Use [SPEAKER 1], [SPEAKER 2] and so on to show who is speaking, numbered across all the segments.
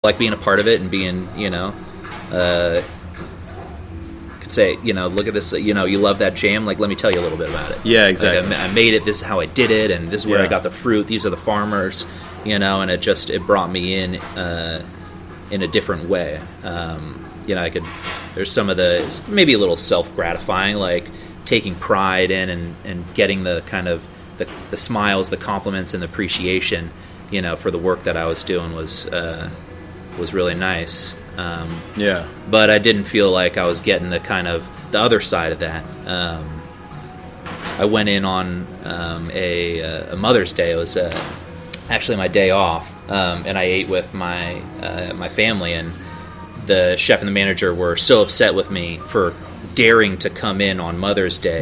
[SPEAKER 1] like being a part of it and being, could say, look at this, you love that jam, like, let me tell you a little bit about it.
[SPEAKER 2] Yeah, exactly.
[SPEAKER 1] Like, I made it, this is how I did it, and this is where I got the fruit, these are the farmers, and it brought me in a different way. There's some of the, maybe a little self-gratifying, like taking pride in and getting the kind of the smiles, the compliments, and the appreciation, for the work that I was doing was really nice. But I didn't feel like I was getting the kind of the other side of that. I went in on a Mother's Day. It was actually my day off, and I ate with my family, and the chef and the manager were so upset with me for daring to come in on Mother's Day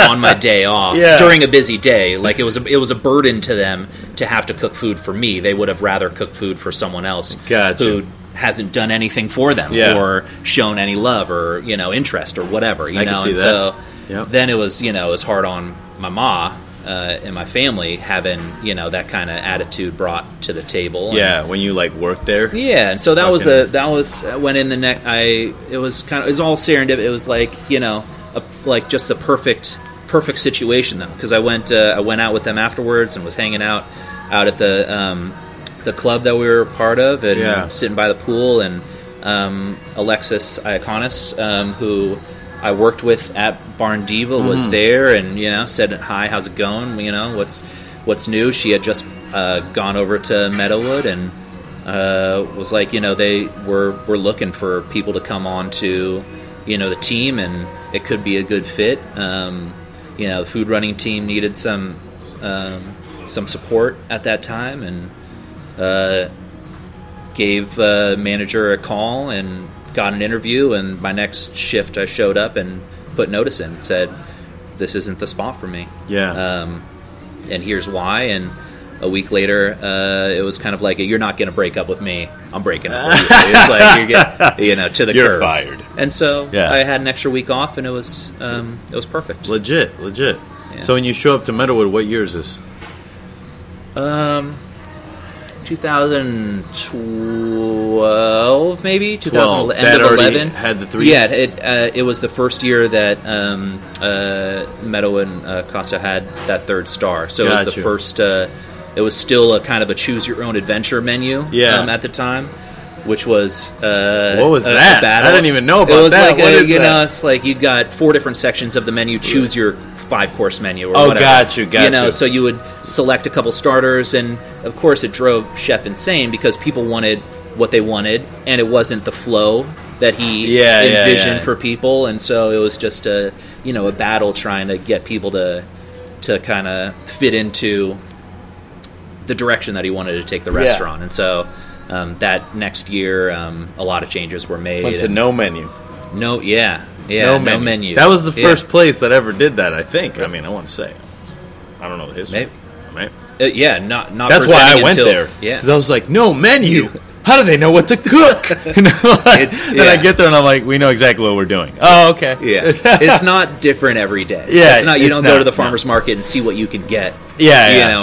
[SPEAKER 1] on my day off during a busy day. Like, it was a burden to them to have to cook food for me. They would have rather cooked food for someone else who hasn't done anything for them or shown any love or interest or whatever. So then it was hard on my ma and my family having that kind of attitude brought to the table.
[SPEAKER 2] When you worked there.
[SPEAKER 1] And so that was when in the next it was all serendipity. It was like just the perfect situation though, because I went out with them afterwards and was hanging out at the club that we were part of, and sitting by the pool, and Alexis Iaconis, who I worked with at Barn Diva, was there, and said, "Hi, how's it going? What's new?" She had just gone over to Meadowood, and was like, they were looking for people to come on to the team, and it could be a good fit. The food running team needed some support at that time, and gave the manager a call and got an interview, and my next shift I showed up and put notice in and said, this isn't the spot for me. And here's why. And a week later, it was kind of like, you're not going to break up with me, I'm breaking up with you. It's like, to the
[SPEAKER 2] you're
[SPEAKER 1] curb.
[SPEAKER 2] Fired.
[SPEAKER 1] And so I had an extra week off, and it was perfect.
[SPEAKER 2] Legit. So when you show up to Meadowood, what year is this?
[SPEAKER 1] 2012, maybe 2011. End of 11
[SPEAKER 2] had the 3.
[SPEAKER 1] It was the first year that Meadowood and Costa had that 3rd star. So it was the first. It was still a kind of a choose your own adventure menu at the time, which was
[SPEAKER 2] what was that? I didn't even know about that.
[SPEAKER 1] What is that? It's like you got 4 different sections of the menu. Choose your 5-course menu or whatever.
[SPEAKER 2] Got you.
[SPEAKER 1] So you would select a couple starters, and of course it drove Chef insane because people wanted what they wanted, and it wasn't the flow that he envisioned for people, and so it was just a battle trying to get people to kind of fit into the direction that he wanted to take the restaurant. And so that next year, a lot of changes were made.
[SPEAKER 2] Went to no menu.
[SPEAKER 1] No menu.
[SPEAKER 2] That was the first place that ever did that, I think. I mean, I want to say. I don't know the history.
[SPEAKER 1] Maybe. Not
[SPEAKER 2] That's why I went there. Because I was like, no menu. How do they know what to cook? Then I get there and I'm like, we know exactly what we're doing. Oh, okay.
[SPEAKER 1] It's not different every day. You don't go to the farmer's market and see what you can get.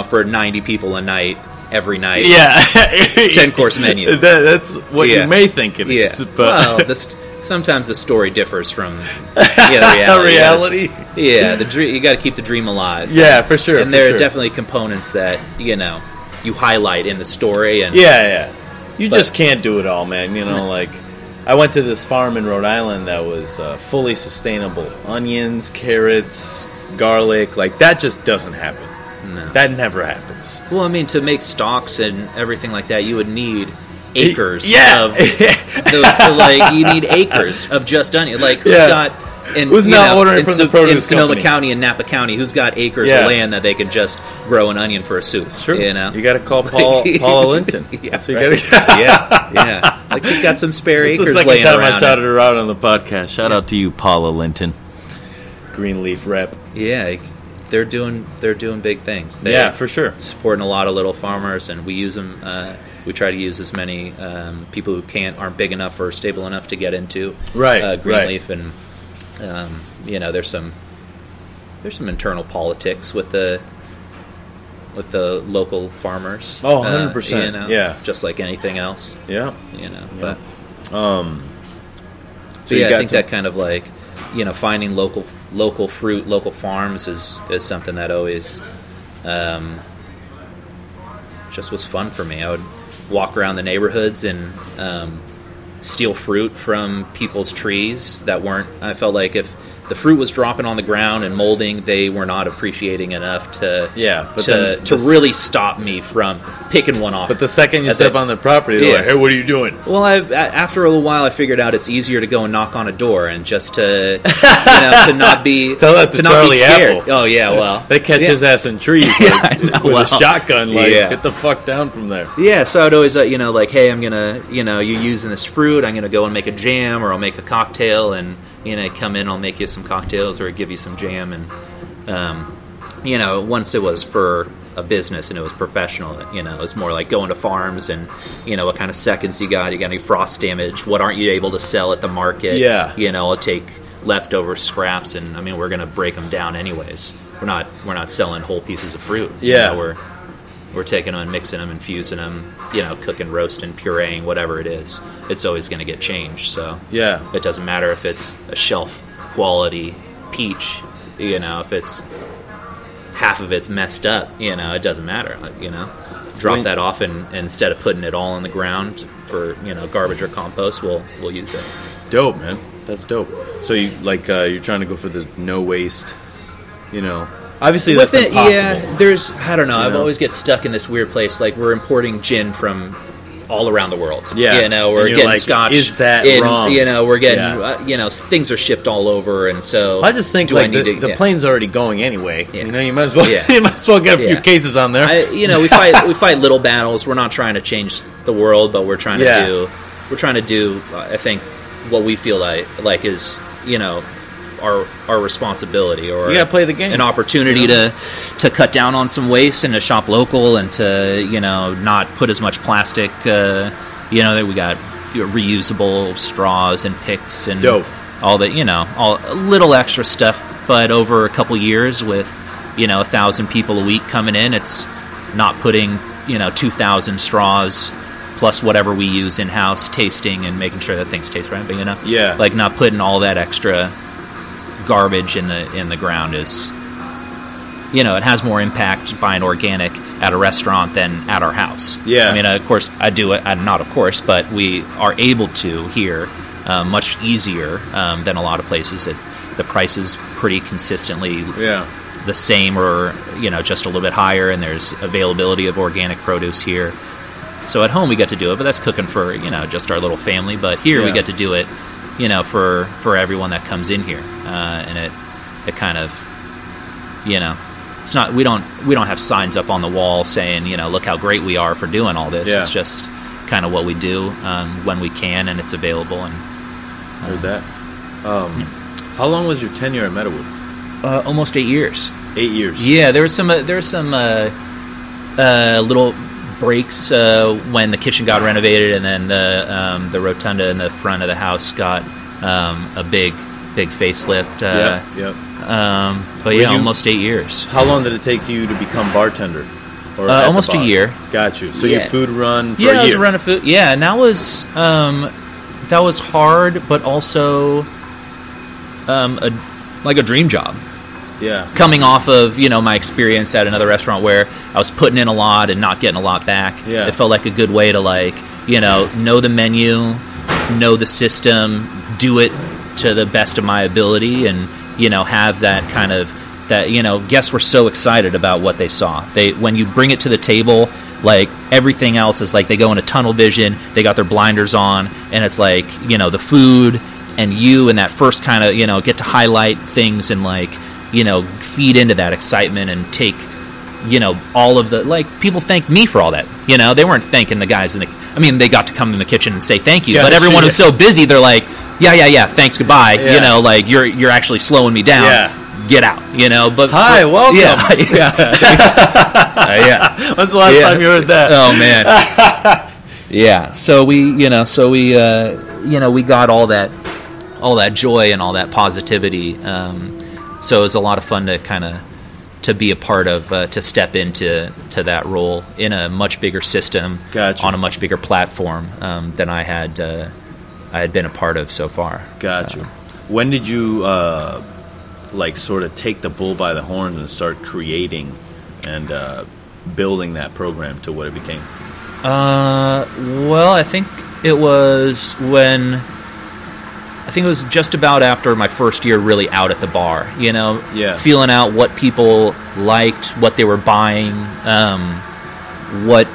[SPEAKER 1] For 90 people a night. Every night, 10-course menu.
[SPEAKER 2] That's what you may think it is. But
[SPEAKER 1] sometimes the story differs from the reality. The dream. You got to keep the dream alive.
[SPEAKER 2] For sure.
[SPEAKER 1] And there are definitely components that you highlight in the story. And
[SPEAKER 2] you just can't do it all, man. Like I went to this farm in Rhode Island that was fully sustainable. Onions, carrots, garlic, like that just doesn't happen. No. That never happens.
[SPEAKER 1] Well, I mean, to make stocks and everything like that, you would need acres of those. You need acres of just onion. Like, who's got...
[SPEAKER 2] Who's not ordering from the produce
[SPEAKER 1] in Sonoma County and Napa County, who's got acres of land that they can just grow an onion for a soup?
[SPEAKER 2] It's true. You got to call Paula Linton. So you
[SPEAKER 1] gotta like, you've got some spare acres laying around.
[SPEAKER 2] The second time I shouted her out on the podcast. Shout out to you, Paula Linton. Greenleaf rep.
[SPEAKER 1] They're doing big things.
[SPEAKER 2] For sure.
[SPEAKER 1] Supporting a lot of little farmers, and we use them. We try to use as many people who aren't big enough or stable enough to get into Greenleaf, and there's some internal politics with the with the local farmers.
[SPEAKER 2] Oh, 100%. Yeah.
[SPEAKER 1] Just like anything else.
[SPEAKER 2] Yeah.
[SPEAKER 1] But
[SPEAKER 2] So
[SPEAKER 1] yeah, I think that kind of like, finding local fruit, local farms is something that always just was fun for me. I would walk around the neighborhoods and steal fruit from people's trees that weren't. I felt like if the fruit was dropping on the ground and molding, they were not appreciating enough to really stop me from picking one off.
[SPEAKER 2] But the second you step on the property, they're like, hey, what are you doing?
[SPEAKER 1] Well, after a little while, I figured out it's easier to go and knock on a door and just to to not be
[SPEAKER 2] tell that to Charlie
[SPEAKER 1] scared.
[SPEAKER 2] Apple.
[SPEAKER 1] Oh yeah, well
[SPEAKER 2] they catch his ass in trees with a shotgun. Get the fuck down from there.
[SPEAKER 1] Yeah, so I'd always like, hey, I'm gonna you're using this fruit. I'm gonna go and make a jam, or I'll make a cocktail, and come in, I'll make you some cocktails or give you some jam. And once it was for a business and it was professional, it was more like going to farms and what kind of seconds you got any frost damage, what aren't you able to sell at the market. I'll take leftover scraps, and I mean, we're gonna break them down anyways. We're not selling whole pieces of fruit. We're taking them and mixing them, infusing them, cooking, roasting, pureeing, whatever it is. It's always going to get changed. So it doesn't matter if it's a shelf quality peach. If it's half of it's messed up, it doesn't matter. Drop that off, and instead of putting it all on the ground for garbage or compost, we'll use it.
[SPEAKER 2] Dope, man. That's dope. So you're trying to go for the no waste, Obviously, that's impossible.
[SPEAKER 1] Yeah, I don't know. I've always get stuck in this weird place. Like, we're importing gin from all around the world.
[SPEAKER 2] Yeah.
[SPEAKER 1] We're getting Scotch.
[SPEAKER 2] Is that wrong?
[SPEAKER 1] We're getting, things are shipped all over, and so
[SPEAKER 2] I just think the plane's already going anyway. Yeah. You might as well get a few cases on there.
[SPEAKER 1] We fight little battles. We're not trying to change the world, but we're trying to do I think what we feel like is our responsibility, or
[SPEAKER 2] you gotta play the game.
[SPEAKER 1] An opportunity to cut down on some waste and to shop local and to not put as much plastic. That we got reusable straws and picks and all that. All little extra stuff. But over a couple years, with 1,000 people a week coming in, it's not putting 2,000 straws plus whatever we use in house, tasting and making sure that things taste right. But like not putting all that extra garbage in the ground is it has more impact buying organic at a restaurant than at our house. Of course I do it, not of course, but we are able to here much easier than a lot of places. The price is pretty consistently the same, or just a little bit higher, and there's availability of organic produce here. So at home we get to do it, but that's cooking for just our little family. But here we get to do it for everyone that comes in here, and it kind of, it's not, we don't have signs up on the wall saying, look how great we are for doing all this. It's just kind of what we do when we can, and it's available. And
[SPEAKER 2] heard that. How long was your tenure at Meadowood?
[SPEAKER 1] Almost 8 years.
[SPEAKER 2] 8 years.
[SPEAKER 1] Yeah, there was some little breaks when the kitchen got renovated, and then the rotunda in the front of the house got a big facelift. But almost 8 years.
[SPEAKER 2] How long did it take you to become bartender? Or
[SPEAKER 1] almost a year.
[SPEAKER 2] Got you. So your food run for a year.
[SPEAKER 1] Yeah, I was running food. Yeah, and that was hard, but also a dream job.
[SPEAKER 2] Yeah.
[SPEAKER 1] Coming off of, my experience at another restaurant where I was putting in a lot and not getting a lot back.
[SPEAKER 2] Yeah.
[SPEAKER 1] It felt like a good way to know the menu, know the system, do it to the best of my ability, and, have that kind of, guests were so excited about what they saw. When you bring it to the table, like everything else is like they go into tunnel vision, they got their blinders on, and it's like, the food and you and that first kind of, get to highlight things and feed into that excitement and take, all of the, people thank me for all that. They weren't thanking the guys they got to come in the kitchen and say thank you, but everyone was so busy, they're like, yeah, thanks, goodbye. You're actually slowing me down.
[SPEAKER 2] Yeah.
[SPEAKER 1] Get out, but
[SPEAKER 2] hi, welcome.
[SPEAKER 1] Yeah.
[SPEAKER 2] When's the last time you heard that?
[SPEAKER 1] Oh man. Yeah. So we got all that joy and all that positivity. So it was a lot of fun to kind of, to be a part of, to step into that role in a much bigger system,
[SPEAKER 2] Gotcha.
[SPEAKER 1] on a much bigger platform than I had been a part of so far.
[SPEAKER 2] Gotcha. When did you sort of take the bull by the horns and start creating and building that program to what it became?
[SPEAKER 1] Well, I think it was just about after my first year really out at the bar, feeling out what people liked, what they were buying, what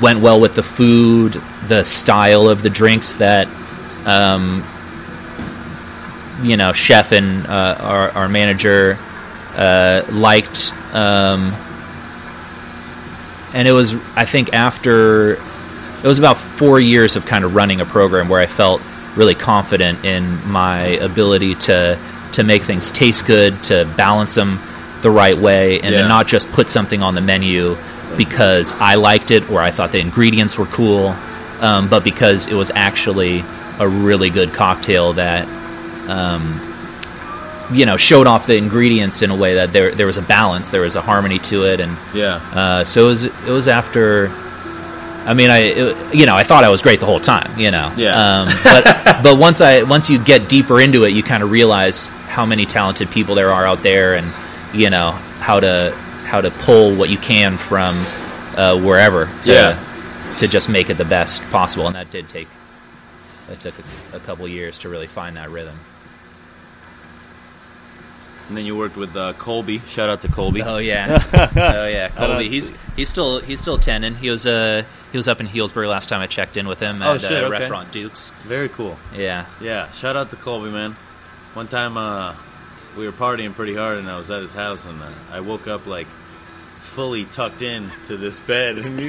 [SPEAKER 1] went well with the food, the style of the drinks that, chef and our manager liked. And it was, I think, it was about 4 years of kind of running a program where I felt really confident in my ability to make things taste good, to balance them the right way, and to not just put something on the menu because I liked it or I thought the ingredients were cool, but because it was actually a really good cocktail that showed off the ingredients in a way that there was a balance, there was a harmony to it, and so it was after. I mean, I thought I was great the whole time, but once you get deeper into it, you kind of realize how many talented people there are out there, and how to pull what you can from wherever to just make it the best possible, and that took a couple years to really find that rhythm.
[SPEAKER 2] And then you worked with Colby. Shout out to Colby.
[SPEAKER 1] Oh yeah, Colby. He's still tending. He was up in Healdsburg last time I checked in with him at restaurant Duke's.
[SPEAKER 2] Very cool.
[SPEAKER 1] Yeah.
[SPEAKER 2] Shout out to Colby, man. One time we were partying pretty hard, and I was at his house, and I woke up fully tucked in to this bed, and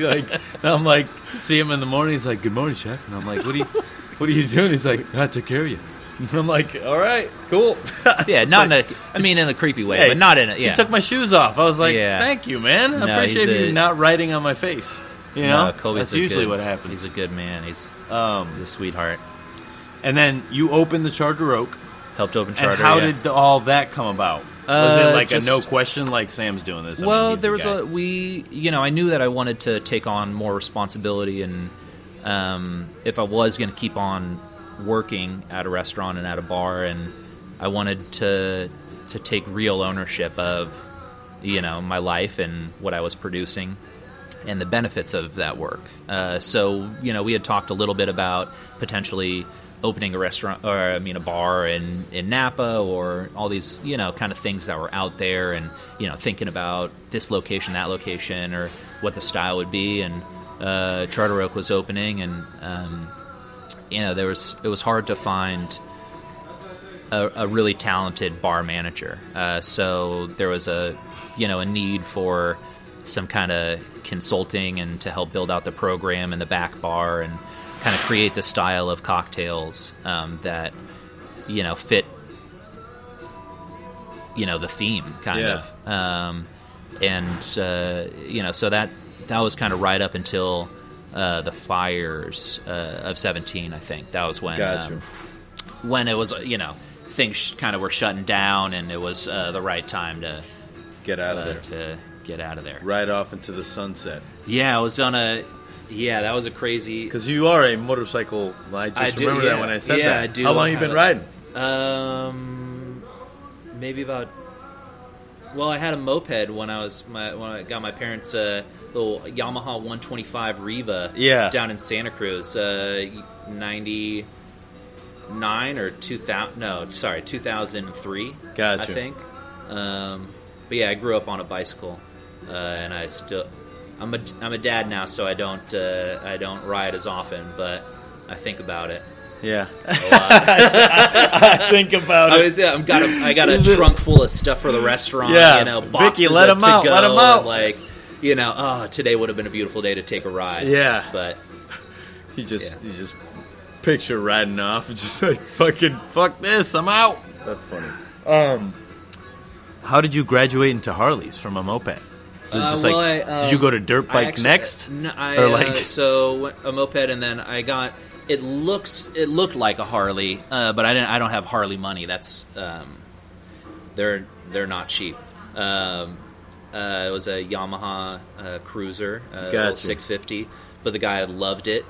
[SPEAKER 2] I'm like, see him in the morning. He's like, "Good morning, chef," and I'm like, "What are you doing?" He's like, "I took care of you." I'm like, all right, cool.
[SPEAKER 1] Yeah, not in a creepy way, but not in it. Yeah,
[SPEAKER 2] he took my shoes off. I was like, thank you, man. I appreciate you not writing on my face.
[SPEAKER 1] Colby's
[SPEAKER 2] that's usually what happens.
[SPEAKER 1] He's a good man. He's a sweetheart.
[SPEAKER 2] And then you opened the Charter Oak.
[SPEAKER 1] Helped open Charter.
[SPEAKER 2] And how did all that come about? Was it a no question, like Sam's doing this?
[SPEAKER 1] Well, there was I knew that I wanted to take on more responsibility, and if I was going to keep on working at a restaurant and at a bar, and I wanted to take real ownership of my life and what I was producing and the benefits of that work. So we had talked a little bit about potentially opening a restaurant, or a bar in Napa, or all these kind of things that were out there, and thinking about this location, that location, or what the style would be. And Charter Oak was opening, and it was hard to find a really talented bar manager. So there was a need for some kind of consulting and to help build out the program in the back bar and kind of create the style of cocktails that fit the theme kind of. So that was kind of right up until the fires of 17, I think. That was when when it was things kind of were shutting down, and it was the right time to
[SPEAKER 2] get out of there.
[SPEAKER 1] To get out of there.
[SPEAKER 2] Right off into the sunset.
[SPEAKER 1] Yeah, I was on that was a crazy...
[SPEAKER 2] Because you are a motorcycle... I remember that when I said that.
[SPEAKER 1] I do.
[SPEAKER 2] How long have you been riding?
[SPEAKER 1] Maybe about... Well, I had a moped when I got my parents' little Yamaha 125 Riva down in Santa Cruz, 99 or 2000... No, sorry, 2003,
[SPEAKER 2] Gotcha.
[SPEAKER 1] I think. But yeah, I grew up on a bicycle, and I still... I'm a dad now, so I don't ride as often, but I think about it.
[SPEAKER 2] Yeah,
[SPEAKER 1] a lot.
[SPEAKER 2] I think about it.
[SPEAKER 1] I got a trunk full of stuff for the restaurant.
[SPEAKER 2] Yeah,
[SPEAKER 1] boxes
[SPEAKER 2] Vicky, let him out.
[SPEAKER 1] Go,
[SPEAKER 2] let him out.
[SPEAKER 1] And today would have been a beautiful day to take a ride.
[SPEAKER 2] Yeah,
[SPEAKER 1] but
[SPEAKER 2] you just picture riding off and just like fuck this, I'm out. That's funny. How did you graduate into Harleys from a moped? Did you go to dirt bike next?
[SPEAKER 1] So a moped, and then I got. It looked like a Harley, but I don't have Harley money. That's they're not cheap. It was a Yamaha cruiser,
[SPEAKER 2] Gotcha.
[SPEAKER 1] 650, but the guy loved it,